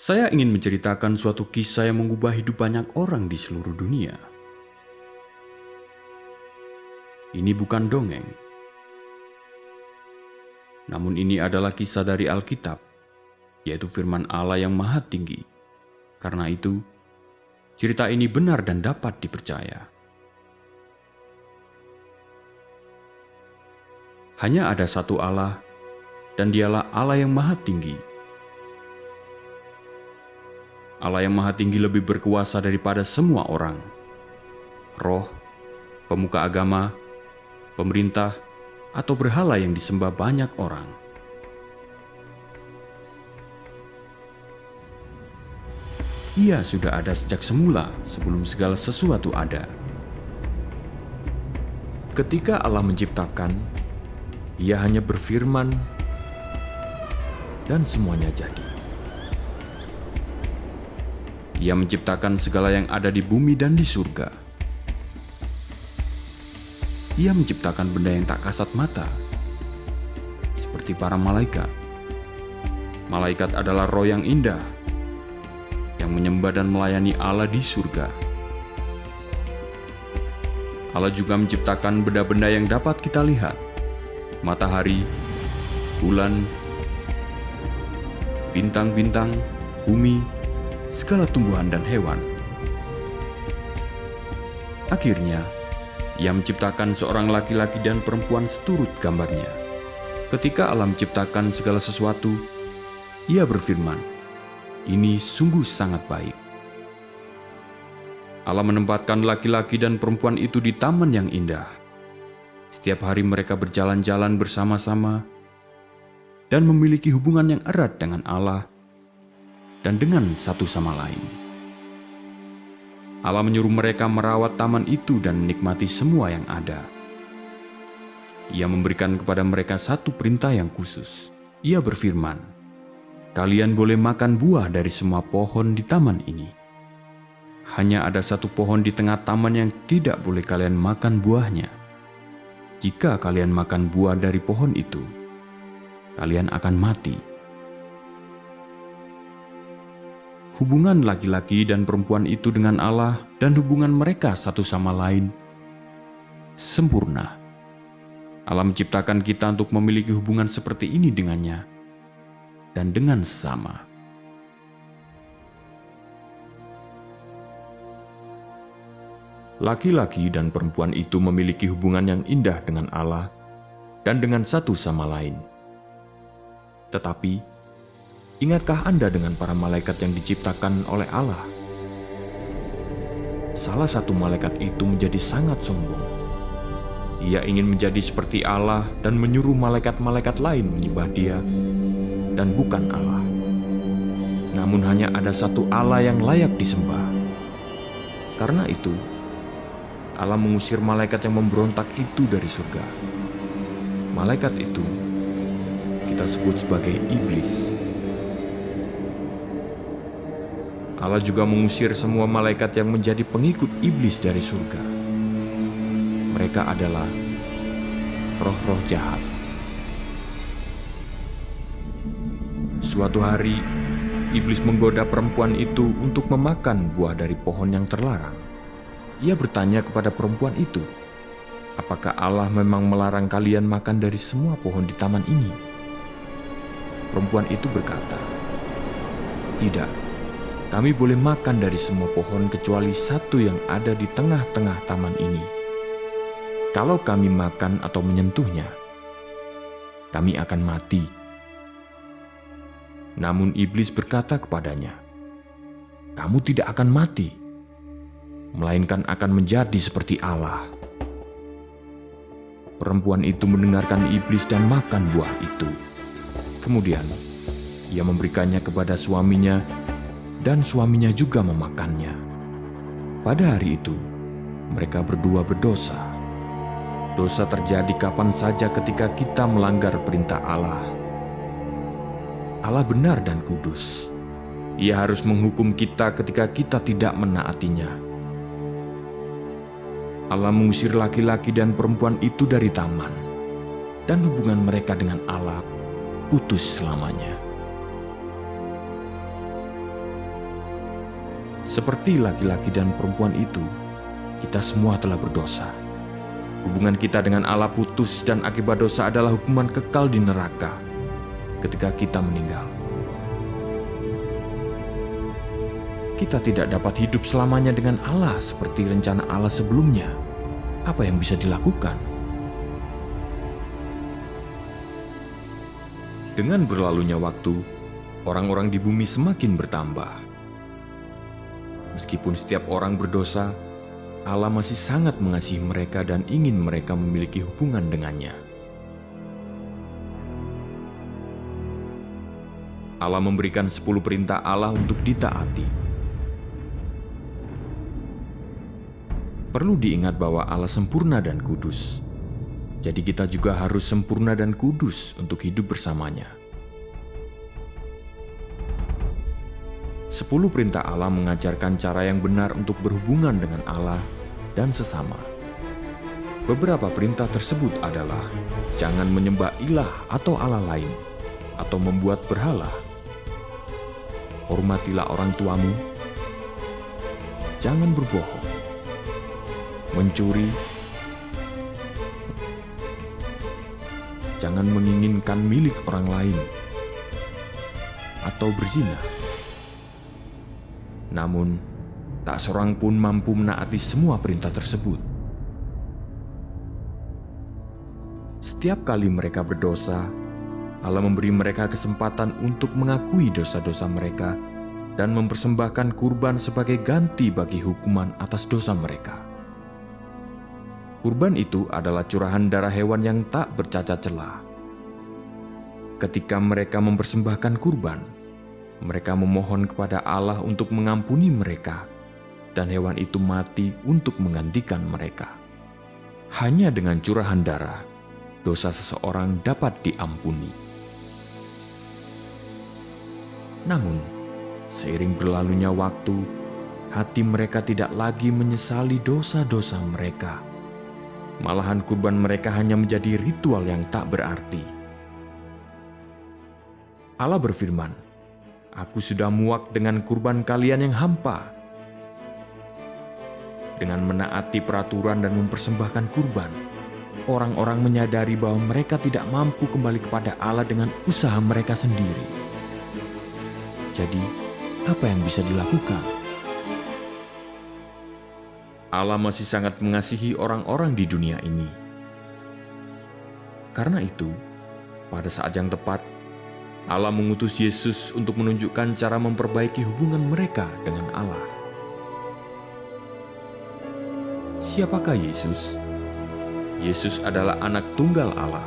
Saya ingin menceritakan suatu kisah yang mengubah hidup banyak orang di seluruh dunia. Ini bukan dongeng, namun ini adalah kisah dari Alkitab, yaitu firman Allah yang Maha Tinggi. Karena itu, cerita ini benar dan dapat dipercaya. Hanya ada satu Allah, dan dialah Allah yang Maha Tinggi. Allah yang Maha Tinggi lebih berkuasa daripada semua orang, roh, pemuka agama, pemerintah, atau berhala yang disembah banyak orang. Ia sudah ada sejak semula, sebelum segala sesuatu ada. Ketika Allah menciptakan, Ia hanya berfirman, dan semuanya jadi. Ia menciptakan segala yang ada di bumi dan di surga. Ia menciptakan benda yang tak kasat mata, seperti para malaikat. Malaikat adalah roh yang indah, yang menyembah dan melayani Allah di surga. Allah juga menciptakan benda-benda yang dapat kita lihat, matahari, bulan, bintang-bintang, bumi, segala tumbuhan dan hewan. Akhirnya, Ia menciptakan seorang laki-laki dan perempuan seturut gambarnya. Ketika Allah menciptakan segala sesuatu, Ia berfirman, "Ini sungguh sangat baik." Allah menempatkan laki-laki dan perempuan itu di taman yang indah. Setiap hari mereka berjalan-jalan bersama-sama dan memiliki hubungan yang erat dengan Allah dan dengan satu sama lain. Allah menyuruh mereka merawat taman itu dan menikmati semua yang ada. Ia memberikan kepada mereka satu perintah yang khusus. Ia berfirman, "Kalian boleh makan buah dari semua pohon di taman ini. Hanya ada satu pohon di tengah taman yang tidak boleh kalian makan buahnya. Jika kalian makan buah dari pohon itu, kalian akan mati." Hubungan laki-laki dan perempuan itu dengan Allah dan hubungan mereka satu sama lain sempurna. Allah menciptakan kita untuk memiliki hubungan seperti ini dengannya dan dengan sesama. Laki-laki dan perempuan itu memiliki hubungan yang indah dengan Allah dan dengan satu sama lain. Tetapi, ingatkah Anda dengan para malaikat yang diciptakan oleh Allah? Salah satu malaikat itu menjadi sangat sombong. Ia ingin menjadi seperti Allah dan menyuruh malaikat-malaikat lain menyembah Dia, dan bukan Allah. Namun hanya ada satu Allah yang layak disembah. Karena itu, Allah mengusir malaikat yang memberontak itu dari surga. Malaikat itu kita sebut sebagai iblis. Allah juga mengusir semua malaikat yang menjadi pengikut iblis dari surga. Mereka adalah roh-roh jahat. Suatu hari, iblis menggoda perempuan itu untuk memakan buah dari pohon yang terlarang. Ia bertanya kepada perempuan itu, "Apakah Allah memang melarang kalian makan dari semua pohon di taman ini?" Perempuan itu berkata, "Tidak. Kami boleh makan dari semua pohon kecuali satu yang ada di tengah-tengah taman ini. Kalau kami makan atau menyentuhnya, kami akan mati." Namun iblis berkata kepadanya, "Kamu tidak akan mati, melainkan akan menjadi seperti Allah." Perempuan itu mendengarkan iblis dan makan buah itu. Kemudian, ia memberikannya kepada suaminya, dan suaminya juga memakannya. Pada hari itu, mereka berdua berdosa. Dosa terjadi kapan saja ketika kita melanggar perintah Allah. Allah benar dan kudus. Ia harus menghukum kita ketika kita tidak menaatinya. Allah mengusir laki-laki dan perempuan itu dari taman, dan hubungan mereka dengan Allah putus selamanya. Seperti laki-laki dan perempuan itu, kita semua telah berdosa. Hubungan kita dengan Allah putus dan akibat dosa adalah hukuman kekal di neraka ketika kita meninggal. Kita tidak dapat hidup selamanya dengan Allah seperti rencana Allah sebelumnya. Apa yang bisa dilakukan? Dengan berlalunya waktu, orang-orang di bumi semakin bertambah. Meskipun setiap orang berdosa, Allah masih sangat mengasihi mereka dan ingin mereka memiliki hubungan dengannya. Allah memberikan 10 perintah Allah untuk ditaati. Perlu diingat bahwa Allah sempurna dan kudus. Jadi kita juga harus sempurna dan kudus untuk hidup bersamanya. 10 perintah Allah mengajarkan cara yang benar untuk berhubungan dengan Allah dan sesama. Beberapa perintah tersebut adalah jangan menyembah ilah atau Allah lain, atau membuat berhala. Hormatilah orang tuamu. Jangan berbohong. Mencuri. Jangan menginginkan milik orang lain. Atau berzina. Namun, tak seorang pun mampu menaati semua perintah tersebut. Setiap kali mereka berdosa, Allah memberi mereka kesempatan untuk mengakui dosa-dosa mereka dan mempersembahkan kurban sebagai ganti bagi hukuman atas dosa mereka. Kurban itu adalah curahan darah hewan yang tak bercacat celah. Ketika mereka mempersembahkan kurban, mereka memohon kepada Allah untuk mengampuni mereka, dan hewan itu mati untuk menggantikan mereka. Hanya dengan curahan darah, dosa seseorang dapat diampuni. Namun, seiring berlalunya waktu, hati mereka tidak lagi menyesali dosa-dosa mereka. Malahan kurban mereka hanya menjadi ritual yang tak berarti. Allah berfirman, "Aku sudah muak dengan kurban kalian yang hampa." Dengan menaati peraturan dan mempersembahkan kurban, orang-orang menyadari bahwa mereka tidak mampu kembali kepada Allah dengan usaha mereka sendiri. Jadi, apa yang bisa dilakukan? Allah masih sangat mengasihi orang-orang di dunia ini. Karena itu, pada saat yang tepat, Allah mengutus Yesus untuk menunjukkan cara memperbaiki hubungan mereka dengan Allah. Siapakah Yesus? Yesus adalah anak tunggal Allah.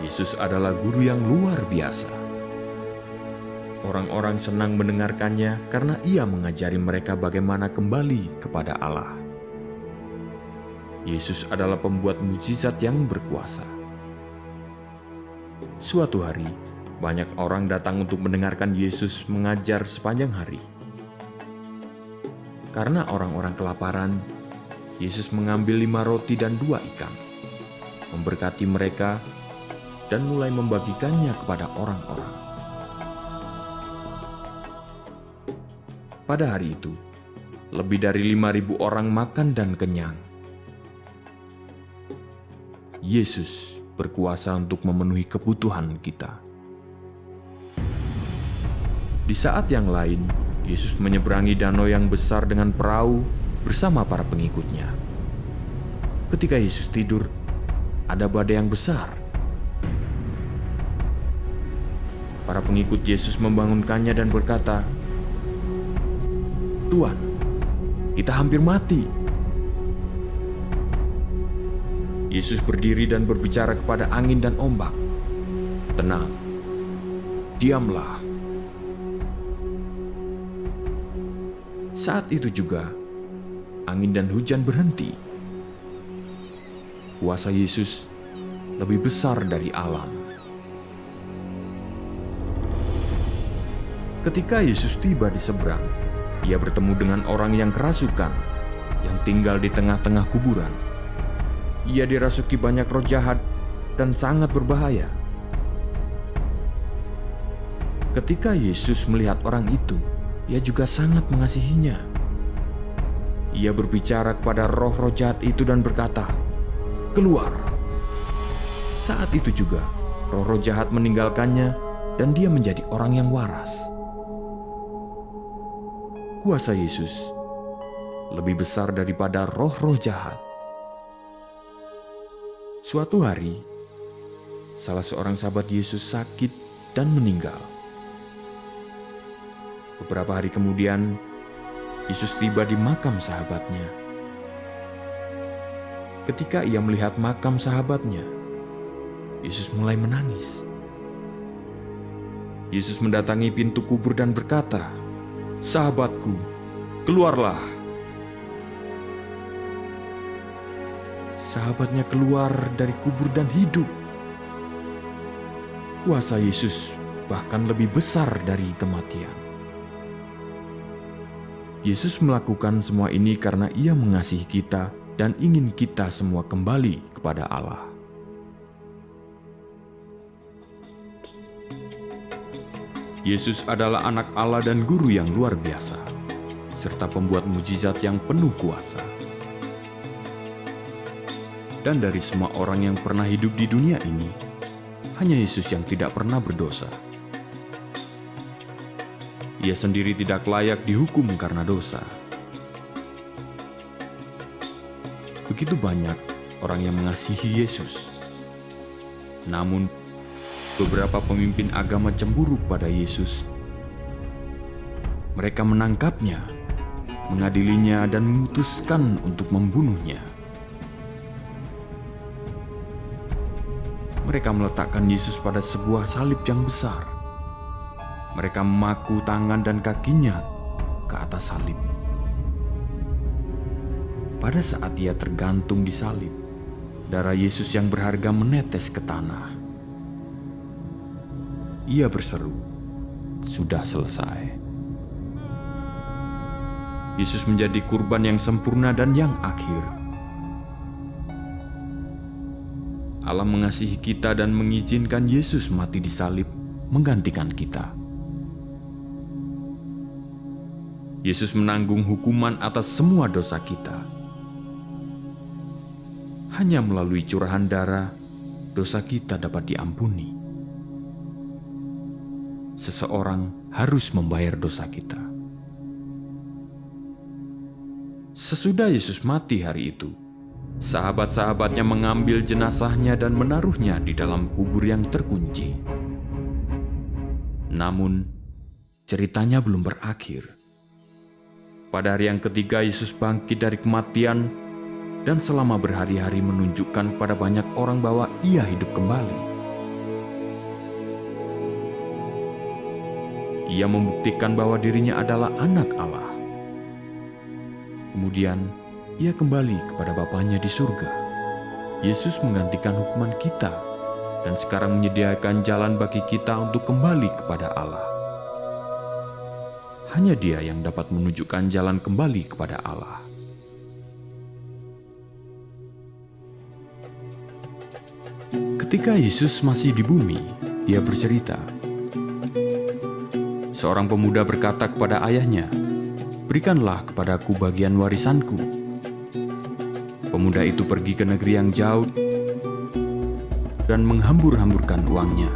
Yesus adalah guru yang luar biasa. Orang-orang senang mendengarkannya karena ia mengajari mereka bagaimana kembali kepada Allah. Yesus adalah pembuat mukjizat yang berkuasa. Suatu hari, banyak orang datang untuk mendengarkan Yesus mengajar sepanjang hari. Karena orang-orang kelaparan, Yesus mengambil 5 roti dan 2 ikan, memberkati mereka, dan mulai membagikannya kepada orang-orang. Pada hari itu, lebih dari 5.000 orang makan dan kenyang. Yesus berkuasa untuk memenuhi kebutuhan kita. Di saat yang lain, Yesus menyeberangi danau yang besar dengan perahu bersama para pengikutnya. Ketika Yesus tidur, ada badai yang besar. Para pengikut Yesus membangunkannya dan berkata, "Tuhan, kita hampir mati." Yesus berdiri dan berbicara kepada angin dan ombak. "Tenang, diamlah." Saat itu juga, angin dan hujan berhenti. Kuasa Yesus lebih besar dari alam. Ketika Yesus tiba di seberang, ia bertemu dengan orang yang kerasukan, yang tinggal di tengah-tengah kuburan. Ia dirasuki banyak roh jahat dan sangat berbahaya. Ketika Yesus melihat orang itu, ia juga sangat mengasihinya. Ia berbicara kepada roh-roh jahat itu dan berkata, "Keluar!" Saat itu juga, roh-roh jahat meninggalkannya dan dia menjadi orang yang waras. Kuasa Yesus lebih besar daripada roh-roh jahat. Suatu hari, salah seorang sahabat Yesus sakit dan meninggal. Beberapa hari kemudian, Yesus tiba di makam sahabatnya. Ketika ia melihat makam sahabatnya, Yesus mulai menangis. Yesus mendatangi pintu kubur dan berkata, "Sahabatku, keluarlah." Sahabatnya keluar dari kubur dan hidup. Kuasa Yesus bahkan lebih besar dari kematian. Yesus melakukan semua ini karena Ia mengasihi kita dan ingin kita semua kembali kepada Allah. Yesus adalah anak Allah dan guru yang luar biasa, serta pembuat mujizat yang penuh kuasa. Dan dari semua orang yang pernah hidup di dunia ini, hanya Yesus yang tidak pernah berdosa. Ia sendiri tidak layak dihukum karena dosa. Begitu banyak orang yang mengasihi Yesus. Namun, beberapa pemimpin agama cemburu pada Yesus. Mereka menangkapnya, mengadilinya, dan memutuskan untuk membunuhnya. Mereka meletakkan Yesus pada sebuah salib yang besar. Mereka memaku tangan dan kakinya ke atas salib. Pada saat ia tergantung di salib, darah Yesus yang berharga menetes ke tanah. Ia berseru, "Sudah selesai." Yesus menjadi kurban yang sempurna dan yang akhir. Allah mengasihi kita dan mengizinkan Yesus mati di salib menggantikan kita. Yesus menanggung hukuman atas semua dosa kita. Hanya melalui curahan darah, dosa kita dapat diampuni. Seseorang harus membayar dosa kita. Sesudah Yesus mati hari itu, sahabat-sahabatnya mengambil jenazahnya dan menaruhnya di dalam kubur yang terkunci. Namun, ceritanya belum berakhir. Pada hari yang ketiga, Yesus bangkit dari kematian dan selama berhari-hari menunjukkan kepada banyak orang bahwa Ia hidup kembali. Ia membuktikan bahwa dirinya adalah anak Allah. Kemudian, Ia kembali kepada Bapanya di surga. Yesus menggantikan hukuman kita dan sekarang menyediakan jalan bagi kita untuk kembali kepada Allah. Hanya Dia yang dapat menunjukkan jalan kembali kepada Allah. Ketika Yesus masih di bumi, Ia bercerita. Seorang pemuda berkata kepada ayahnya, "Berikanlah kepadaku bagian warisanku." Pemuda itu pergi ke negeri yang jauh dan menghambur-hamburkan uangnya.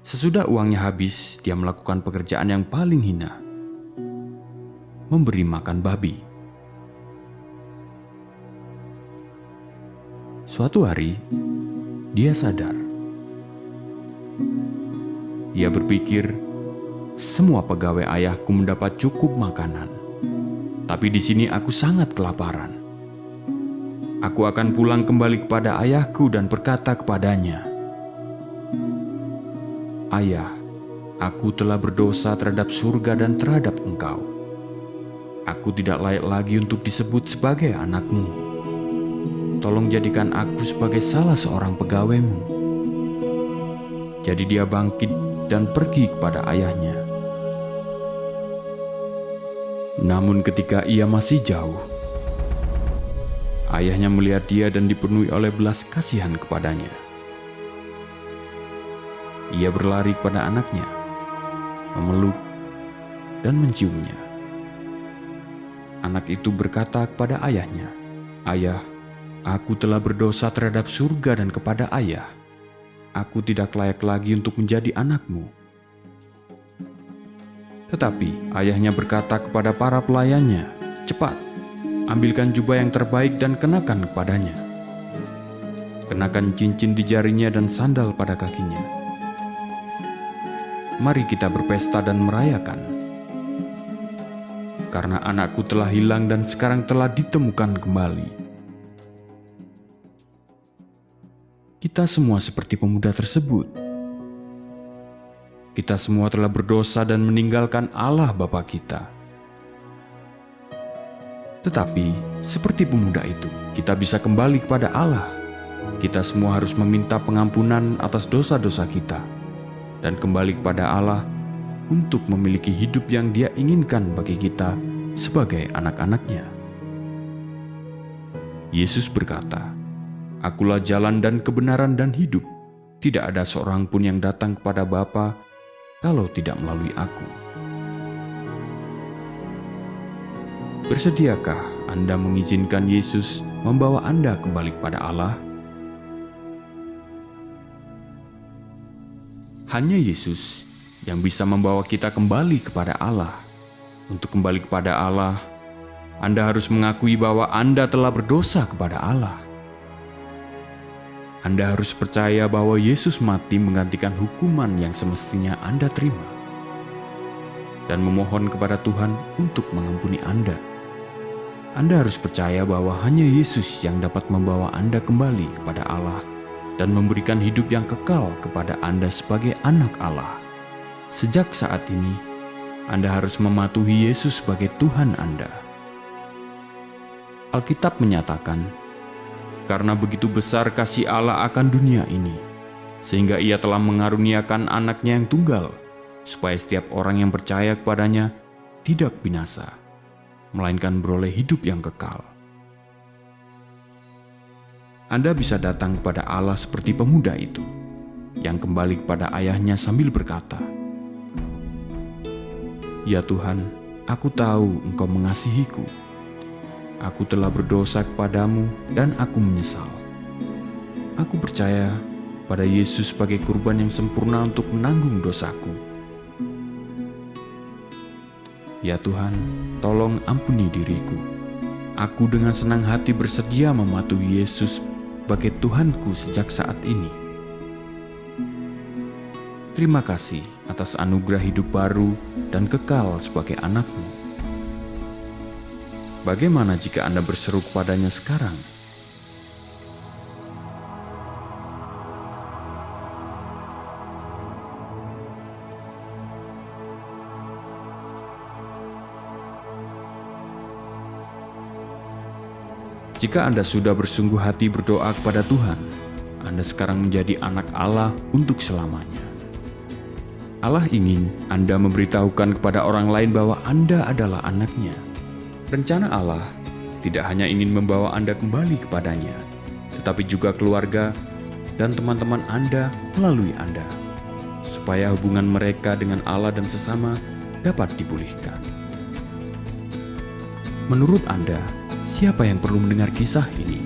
Sesudah uangnya habis, dia melakukan pekerjaan yang paling hina, memberi makan babi. Suatu hari, dia sadar. Ia berpikir, semua pegawai ayahku mendapat cukup makanan, tapi di sini aku sangat kelaparan. Aku akan pulang kembali kepada ayahku dan berkata kepadanya, "Ayah, aku telah berdosa terhadap surga dan terhadap engkau. Aku tidak layak lagi untuk disebut sebagai anakmu. Tolong jadikan aku sebagai salah seorang pegawaimu." Jadi dia bangkit dan pergi kepada ayahnya. Namun ketika ia masih jauh, ayahnya melihat dia dan dipenuhi oleh belas kasihan kepadanya. ia berlari kepada anaknya, memeluk dan menciumnya. Anak itu berkata kepada ayahnya, "Ayah, aku telah berdosa terhadap surga dan kepada ayah. Aku tidak layak lagi untuk menjadi anakmu." Tetapi ayahnya berkata kepada para pelayannya, "Cepat, ambilkan jubah yang terbaik dan kenakan kepadanya. Kenakan cincin di jarinya dan sandal pada kakinya. Mari kita berpesta dan merayakan. Karena anakku telah hilang dan sekarang telah ditemukan kembali." Kita semua seperti pemuda tersebut. Kita semua telah berdosa dan meninggalkan Allah Bapa kita. Tetapi, seperti pemuda itu, kita bisa kembali kepada Allah. Kita semua harus meminta pengampunan atas dosa-dosa kita dan kembali kepada Allah untuk memiliki hidup yang Dia inginkan bagi kita sebagai anak-anaknya. Yesus berkata, "Akulah jalan dan kebenaran dan hidup. Tidak ada seorang pun yang datang kepada Bapa kalau tidak melalui Aku." Bersediakah Anda mengizinkan Yesus membawa Anda kembali kepada Allah? Hanya Yesus yang bisa membawa kita kembali kepada Allah. Untuk kembali kepada Allah, Anda harus mengakui bahwa Anda telah berdosa kepada Allah. Anda harus percaya bahwa Yesus mati menggantikan hukuman yang semestinya Anda terima, dan memohon kepada Tuhan untuk mengampuni Anda. Anda harus percaya bahwa hanya Yesus yang dapat membawa Anda kembali kepada Allah dan memberikan hidup yang kekal kepada Anda sebagai anak Allah. Sejak saat ini, Anda harus mematuhi Yesus sebagai Tuhan Anda. Alkitab menyatakan, "Karena begitu besar kasih Allah akan dunia ini, sehingga Ia telah mengaruniakan anaknya yang tunggal, supaya setiap orang yang percaya kepadanya tidak binasa, melainkan beroleh hidup yang kekal." Anda bisa datang kepada Allah seperti pemuda itu, yang kembali kepada ayahnya sambil berkata, "Ya Tuhan, aku tahu Engkau mengasihiku. Aku telah berdosa kepadamu dan aku menyesal. Aku percaya pada Yesus sebagai kurban yang sempurna untuk menanggung dosaku. Ya Tuhan, tolong ampuni diriku. Aku dengan senang hati bersedia mematuhi Yesus sebagai Tuhanku sejak saat ini. Terima kasih atas anugerah hidup baru dan kekal sebagai anak-Mu." Bagaimana jika Anda berseru kepadanya sekarang? Jika Anda sudah bersungguh hati berdoa kepada Tuhan, Anda sekarang menjadi anak Allah untuk selamanya. Allah ingin Anda memberitahukan kepada orang lain bahwa Anda adalah anaknya. Rencana Allah tidak hanya ingin membawa Anda kembali kepadanya, tetapi juga keluarga dan teman-teman Anda melalui Anda, supaya hubungan mereka dengan Allah dan sesama dapat dipulihkan. Menurut Anda, siapa yang perlu mendengar kisah ini?